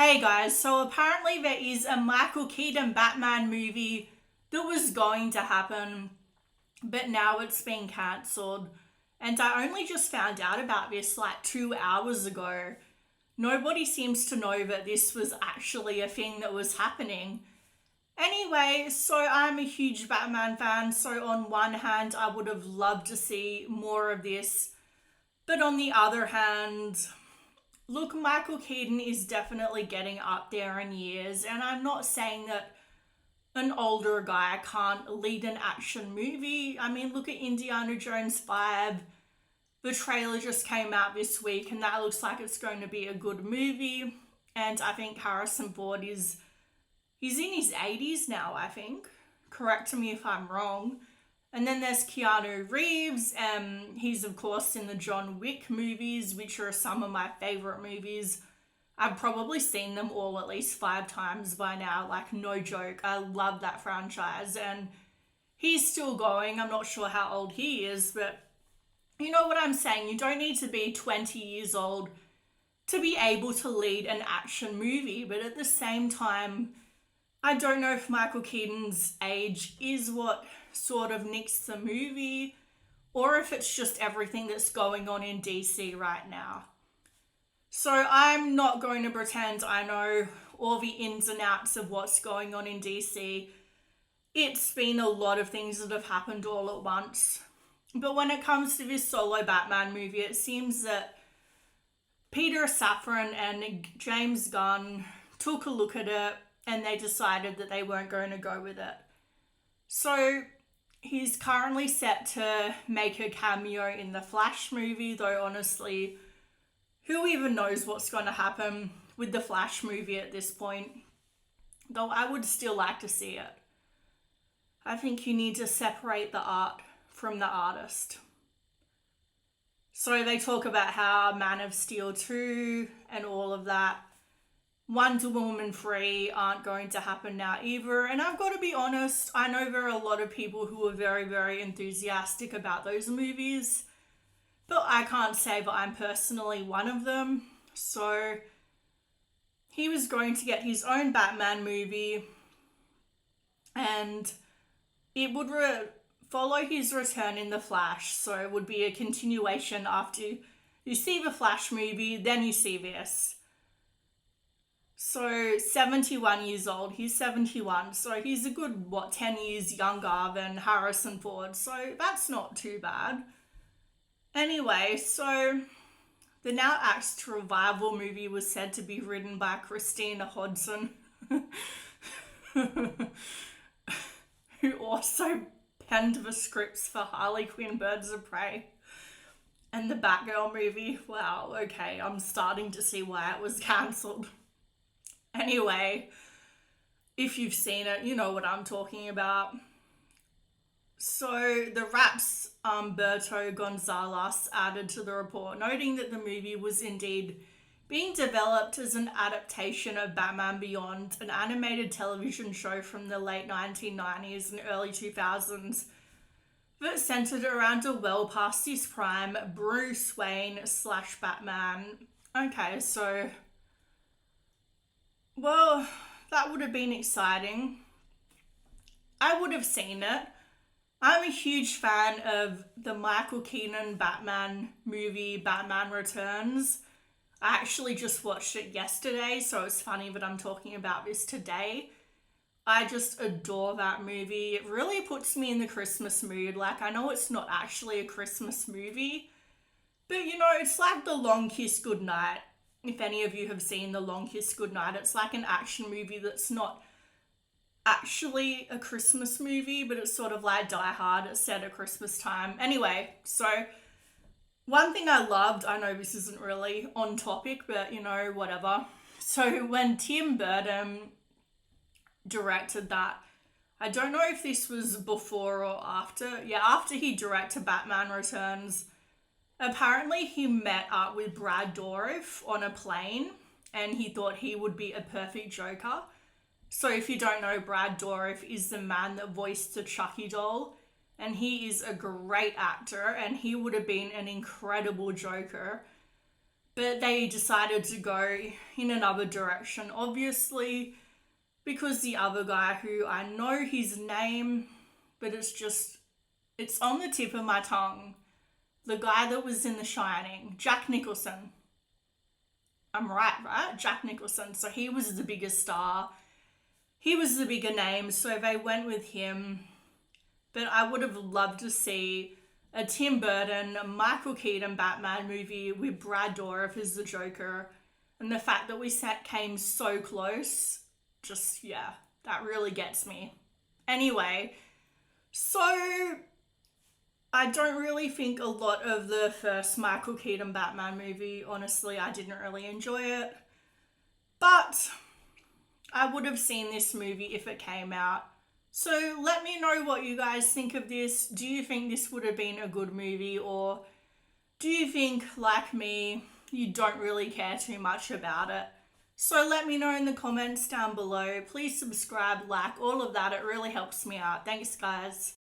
Hey guys, so apparently there is a Michael Keaton Batman movie that was going to happen, but now it's been cancelled. And I only just found out about this like 2 hours ago. Nobody seems to know that this was actually a thing that was happening. Anyway, so I'm a huge Batman fan, so on one hand, I would have loved to see more of this, but on the other hand, look, Michael Keaton is definitely getting up there in years, and I'm not saying that an older guy can't lead an action movie. I mean, look at Indiana Jones 5. The trailer just came out this week, and that looks like it's going to be a good movie. And I think Harrison Ford is he's in his 80s now, I think. Correct me if I'm wrong. And then there's Keanu Reeves. He's, of course, in the John Wick movies, which are some of my favourite movies. I've probably seen them all at least 5 times by now, like no joke. I love that franchise. And he's still going. I'm not sure how old he is, but you know what I'm saying? You don't need to be 20 years old to be able to lead an action movie. But at the same time, I don't know if Michael Keaton's age is what sort of nicks the movie, or if it's just everything that's going on in DC right now. So I'm not going to pretend I know all the ins and outs of what's going on in DC. It's been a lot of things that have happened all at once. But when it comes to this solo Batman movie, it seems that Peter Safran and James Gunn took a look at it and they decided that they weren't going to go with it. So he's currently set to make a cameo in the Flash movie, though honestly, who even knows what's going to happen with the Flash movie at this point? Though I would still like to see it. I think you need to separate the art from the artist. So they talk about how Man of Steel 2 and all of that. Wonder Woman 3 aren't going to happen now either. And I've got to be honest, I know there are a lot of people who are very, very enthusiastic about those movies, but I can't say that I'm personally one of them. So he was going to get his own Batman movie, and it would follow his return in The Flash. So it would be a continuation after you see the Flash movie, then you see this. So 71 years old, he's 71, so he's a good, 10 years younger than Harrison Ford, so that's not too bad. Anyway, so the now axed revival movie was said to be written by Christina Hodson, who also penned the scripts for Harley Quinn Birds of Prey and the Batgirl movie. Wow, okay, I'm starting to see why it was cancelled. Anyway, if you've seen it, you know what I'm talking about. So the Rap's Umberto Gonzalez added to the report, noting that the movie was indeed being developed as an adaptation of Batman Beyond, an animated television show from the late 1990s and early 2000s that centered around a well past his prime Bruce Wayne / Batman. Okay, so well, that would have been exciting. I would have seen it. I'm a huge fan of the Michael Keaton Batman movie, Batman Returns. I actually just watched it yesterday, so it's funny that I'm talking about this today. I just adore that movie. It really puts me in the Christmas mood. Like, I know it's not actually a Christmas movie, but you know, it's like The Long Kiss Goodnight. If any of you have seen The Long Kiss Goodnight, it's like an action movie that's not actually a Christmas movie, but it's sort of like Die Hard. It's set at Christmas time. Anyway, so one thing I loved, I know this isn't really on topic, but you know, whatever. So when Tim Burton directed that, I don't know if this was before or after. Yeah, after he directed Batman Returns, apparently he met up with Brad Dourif on a plane and he thought he would be a perfect Joker. So if you don't know, Brad Dourif is the man that voiced the Chucky doll, and he is a great actor and he would have been an incredible Joker. But they decided to go in another direction, obviously, because the other guy, who I know his name, but it's on the tip of my tongue. The guy that was in The Shining, Jack Nicholson. I'm right? Jack Nicholson. So he was the biggest star. He was the bigger name, so they went with him. But I would have loved to see a Tim Burton, Michael Keaton Batman movie with Brad Dourif as the Joker. And the fact that we came so close, that really gets me. Anyway, so I don't really think a lot of the first Michael Keaton Batman movie. Honestly, I didn't really enjoy it. But I would have seen this movie if it came out. So let me know what you guys think of this. Do you think this would have been a good movie, or do you think, like me, you don't really care too much about it? So let me know in the comments down below. Please subscribe, like, all of that. It really helps me out. Thanks, guys.